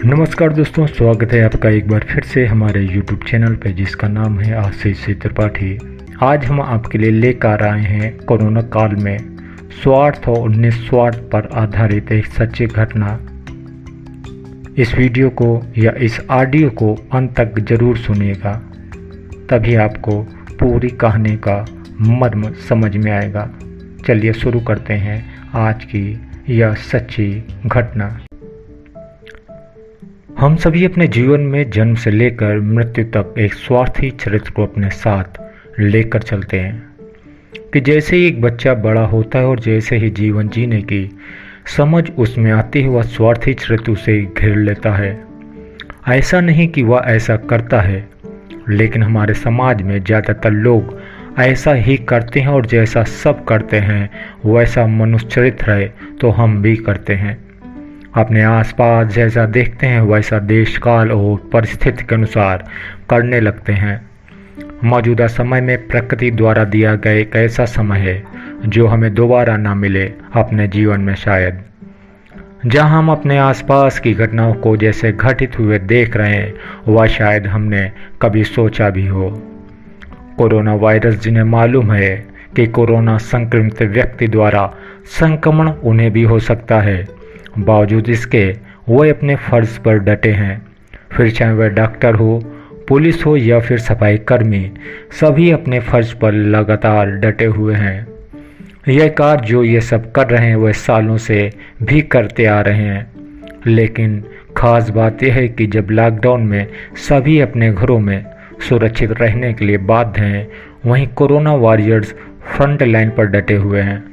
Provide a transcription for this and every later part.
नमस्कार दोस्तों, स्वागत है आपका एक बार फिर से हमारे YouTube चैनल पे जिसका नाम है आशीष त्रिपाठी। आज हम आपके लिए लेकर आए हैं कोरोना काल में स्वार्थ और निस्वार्थ पर आधारित एक सच्ची घटना। इस वीडियो को या इस ऑडियो को अंत तक जरूर सुनिएगा, तभी आपको पूरी कहानी का मर्म समझ में आएगा। चलिए शुरू करते हैं आज की यह सच्ची घटना। हम सभी अपने जीवन में जन्म से लेकर मृत्यु तक एक स्वार्थी चरित्र को अपने साथ लेकर चलते हैं कि जैसे ही एक बच्चा बड़ा होता है और जैसे ही जीवन जीने की समझ उसमें आती है, वह स्वार्थी चरित्र उसे घेर लेता है। ऐसा नहीं कि वह ऐसा करता है, लेकिन हमारे समाज में ज़्यादातर लोग ऐसा ही करते हैं और जैसा सब करते हैं वैसा मनुष्य चरित्र है तो हम भी करते हैं। अपने आसपास जैसा देखते हैं वैसा देश काल और परिस्थिति के अनुसार करने लगते हैं। मौजूदा समय में प्रकृति द्वारा दिया गया एक ऐसा समय है जो हमें दोबारा ना मिले अपने जीवन में शायद, जहां हम अपने आसपास की घटनाओं को जैसे घटित हुए देख रहे हैं वह शायद हमने कभी सोचा भी हो। कोरोना वायरस, जिन्हें मालूम है कि कोरोना संक्रमित व्यक्ति द्वारा संक्रमण उन्हें भी हो सकता है, बावजूद इसके वो अपने फर्ज पर डटे हैं। फिर चाहे वह डॉक्टर हो, पुलिस हो या फिर सफाई कर्मी, सभी अपने फर्ज पर लगातार डटे हुए हैं। यह कार्य जो ये सब कर रहे हैं वह सालों से भी करते आ रहे हैं, लेकिन खास बात यह है कि जब लॉकडाउन में सभी अपने घरों में सुरक्षित रहने के लिए बाध्य हैं, वहीं कोरोना वॉरियर्स फ्रंट लाइन पर डटे हुए हैं,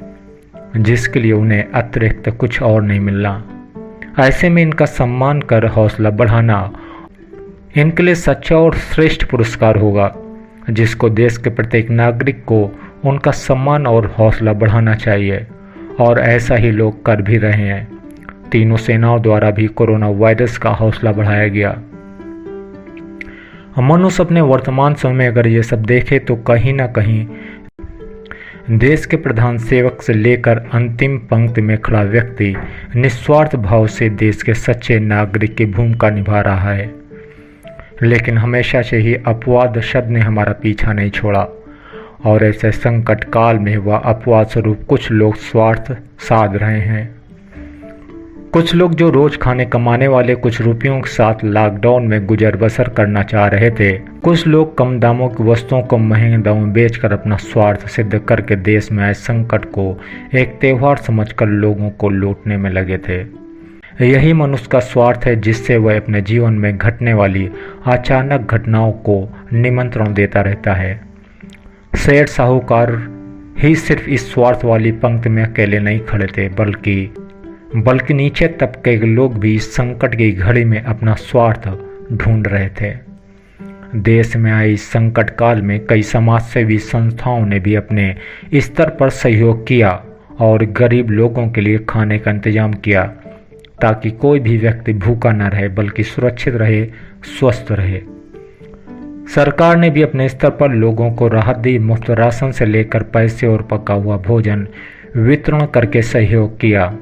जिसके लिए उन्हें अतिरिक्त कुछ और नहीं मिलना। ऐसे में इनका सम्मान कर हौसला बढ़ाना इनके लिए सच्चा और श्रेष्ठ पुरस्कार होगा, जिसको देश के प्रत्येक नागरिक को उनका सम्मान और हौसला बढ़ाना चाहिए। और ऐसा ही लोग कर भी रहे हैं। तीनों सेनाओं द्वारा भी कोरोना वायरस का हौसला बढ़ाया गया। मनुष्य अपने वर्तमान समय में अगर ये सब देखे तो कहीं ना कहीं देश के प्रधान सेवक से लेकर अंतिम पंक्ति में खड़ा व्यक्ति निस्वार्थ भाव से देश के सच्चे नागरिक की भूमिका निभा रहा है। लेकिन हमेशा से ही अपवाद शब्द ने हमारा पीछा नहीं छोड़ा, और ऐसे संकट काल में वह अपवाद स्वरूप कुछ लोग स्वार्थ साध रहे हैं। कुछ लोग जो रोज खाने कमाने वाले कुछ रुपयों के साथ लॉकडाउन में गुजर बसर करना चाह रहे थे। कुछ लोग कम दामों की वस्तुओं को महंगे दामों में बेचकर अपना स्वार्थ सिद्ध करके देश में आए संकट को एक त्यौहार समझकर लोगों को लूटने में लगे थे। यही मनुष्य का स्वार्थ है, जिससे वह अपने जीवन में घटने वाली अचानक घटनाओं को निमंत्रण देता रहता है। सेठ साहूकार ही सिर्फ इस स्वार्थ वाली पंक्ति में अकेले नहीं खड़े थे, बल्कि नीचे तबके के लोग भी इस संकट की घड़ी में अपना स्वार्थ ढूंढ रहे थे। देश में आई संकट काल में कई समाजसेवी संस्थाओं ने भी अपने स्तर पर सहयोग किया और गरीब लोगों के लिए खाने का इंतजाम किया, ताकि कोई भी व्यक्ति भूखा न रहे बल्कि सुरक्षित रहे, स्वस्थ रहे। सरकार ने भी अपने स्तर पर लोगों को राहत दी। मुफ्त राशन से लेकर पैसे और पका हुआ भोजन वितरण करके सहयोग किया।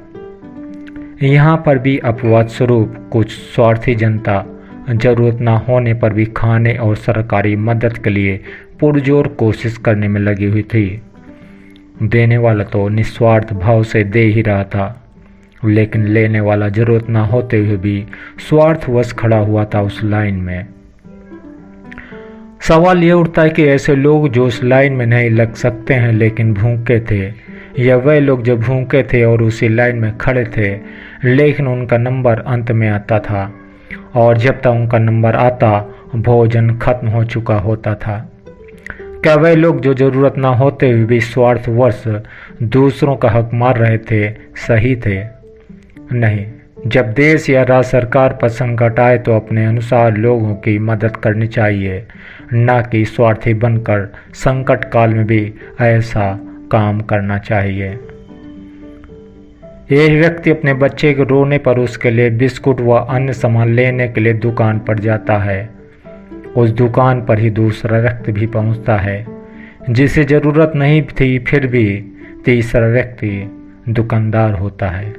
यहाँ पर भी अपवाद स्वरूप कुछ स्वार्थी जनता जरूरत न होने पर भी खाने और सरकारी मदद के लिए पुरजोर कोशिश करने में लगी हुई थी। देने वाला तो निस्वार्थ भाव से दे ही रहा था, लेकिन लेने वाला जरूरत न होते हुए भी स्वार्थवश खड़ा हुआ था उस लाइन में। सवाल ये उठता है कि ऐसे लोग जो उस लाइन में नहीं लग सकते हैं लेकिन भूखे थे, या वह लोग जो भूखे थे और उसी लाइन में खड़े थे लेकिन उनका नंबर अंत में आता था, और जब तक उनका नंबर आता भोजन खत्म हो चुका होता था। क्या वह लोग जो जरूरत ना होते हुए भी स्वार्थवश दूसरों का हक मार रहे थे सही थे? नहीं। जब देश या राज्य सरकार पर संकट आए तो अपने अनुसार लोगों की मदद करनी चाहिए, न कि स्वार्थी बनकर संकट काल में भी ऐसा काम करना चाहिए। एक व्यक्ति अपने बच्चे के रोने पर उसके लिए बिस्कुट व अन्य सामान लेने के लिए दुकान पर जाता है। उस दुकान पर ही दूसरा व्यक्ति भी पहुंचता है जिसे जरूरत नहीं थी, फिर भी तीसरा व्यक्ति दुकानदार होता है।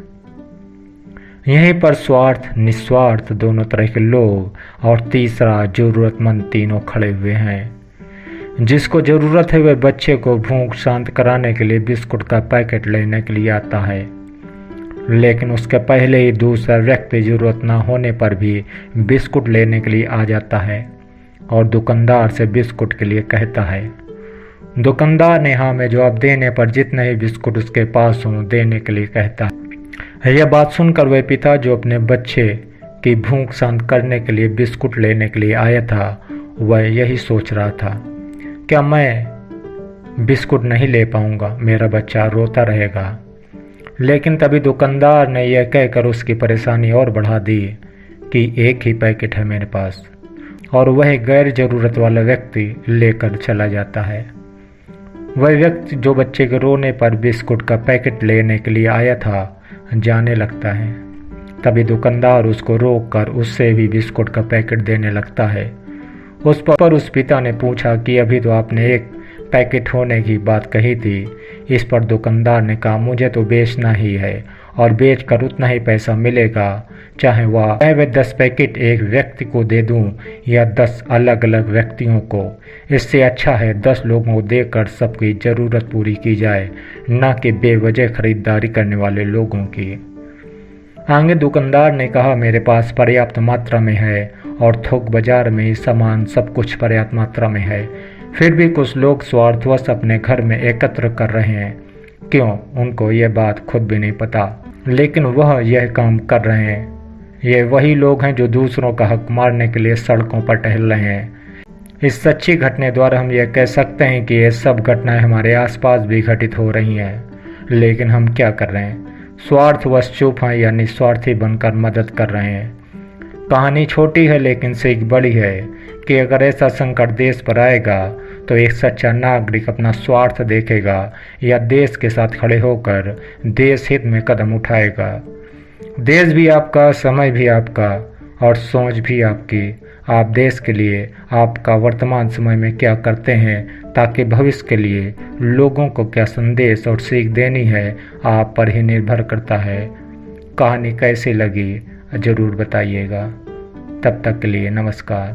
यहीं पर स्वार्थ निस्वार्थ दोनों तरह के लोग और तीसरा ज़रूरतमंद तीनों खड़े हुए हैं। जिसको ज़रूरत है वह बच्चे को भूख शांत कराने के लिए बिस्कुट का पैकेट लेने के लिए आता है, लेकिन उसके पहले ही दूसरा व्यक्ति ज़रूरत ना होने पर भी बिस्कुट लेने के लिए आ जाता है और दुकानदार से बिस्कुट के लिए कहता है। दुकानदार ने हाँ में जवाब देने पर जितने ही बिस्कुट उसके पास हों देने के लिए कहता है। यह बात सुनकर वह पिता जो अपने बच्चे की भूख शांत करने के लिए बिस्कुट लेने के लिए आया था, वह यही सोच रहा था, क्या मैं बिस्कुट नहीं ले पाऊंगा, मेरा बच्चा रोता रहेगा। लेकिन तभी दुकानदार ने यह कहकर उसकी परेशानी और बढ़ा दी कि एक ही पैकेट है मेरे पास, और वह गैर ज़रूरत वाला व्यक्ति लेकर चला जाता है। वह व्यक्ति जो बच्चे के रोने पर बिस्कुट का पैकेट लेने के लिए आया था जाने लगता है। तभी दुकानदार उसको रोककर उससे भी बिस्कुट का पैकेट देने लगता है। उस पिता ने पूछा कि अभी तो आपने एक पैकेट होने की बात कही थी। इस पर दुकानदार ने कहा, मुझे तो बेचना ही है और बेचकर उतना ही पैसा मिलेगा, चाहे वह 10 पैकेट एक व्यक्ति को दे दूं या 10 अलग अलग व्यक्तियों को। इससे अच्छा है 10 लोगों को देकर सबकी ज़रूरत पूरी की जाए, न कि बेवजह खरीदारी करने वाले लोगों की। आगे दुकानदार ने कहा, मेरे पास पर्याप्त मात्रा में है और थोक बाजार में ही सामान सब कुछ पर्याप्त मात्रा में है, फिर भी कुछ लोग स्वार्थवश अपने घर में एकत्र कर रहे हैं। क्यों? उनको यह बात खुद भी नहीं पता, लेकिन वह यह काम कर रहे हैं। ये वही लोग हैं जो दूसरों का हक मारने के लिए सड़कों पर टहल रहे हैं। इस सच्ची घटना द्वारा हम यह कह सकते हैं कि ये सब घटनाएं हमारे आसपास भी घटित हो रही हैं, लेकिन हम क्या कर रहे हैं? स्वार्थवश चुप हैं या निस्वार्थी बनकर मदद कर रहे हैं। कहानी छोटी है लेकिन सीख बड़ी है कि अगर ऐसा संकट देश पर आएगा तो एक सच्चा नागरिक अपना स्वार्थ देखेगा या देश के साथ खड़े होकर देश हित में कदम उठाएगा। देश भी आपका, समय भी आपका और सोच भी आपकी। आप देश के लिए आपका वर्तमान समय में क्या करते हैं ताकि भविष्य के लिए लोगों को क्या संदेश और सीख देनी है, आप पर ही निर्भर करता है। कहानी कैसी लगी ज़रूर बताइएगा। तब तक के लिए नमस्कार।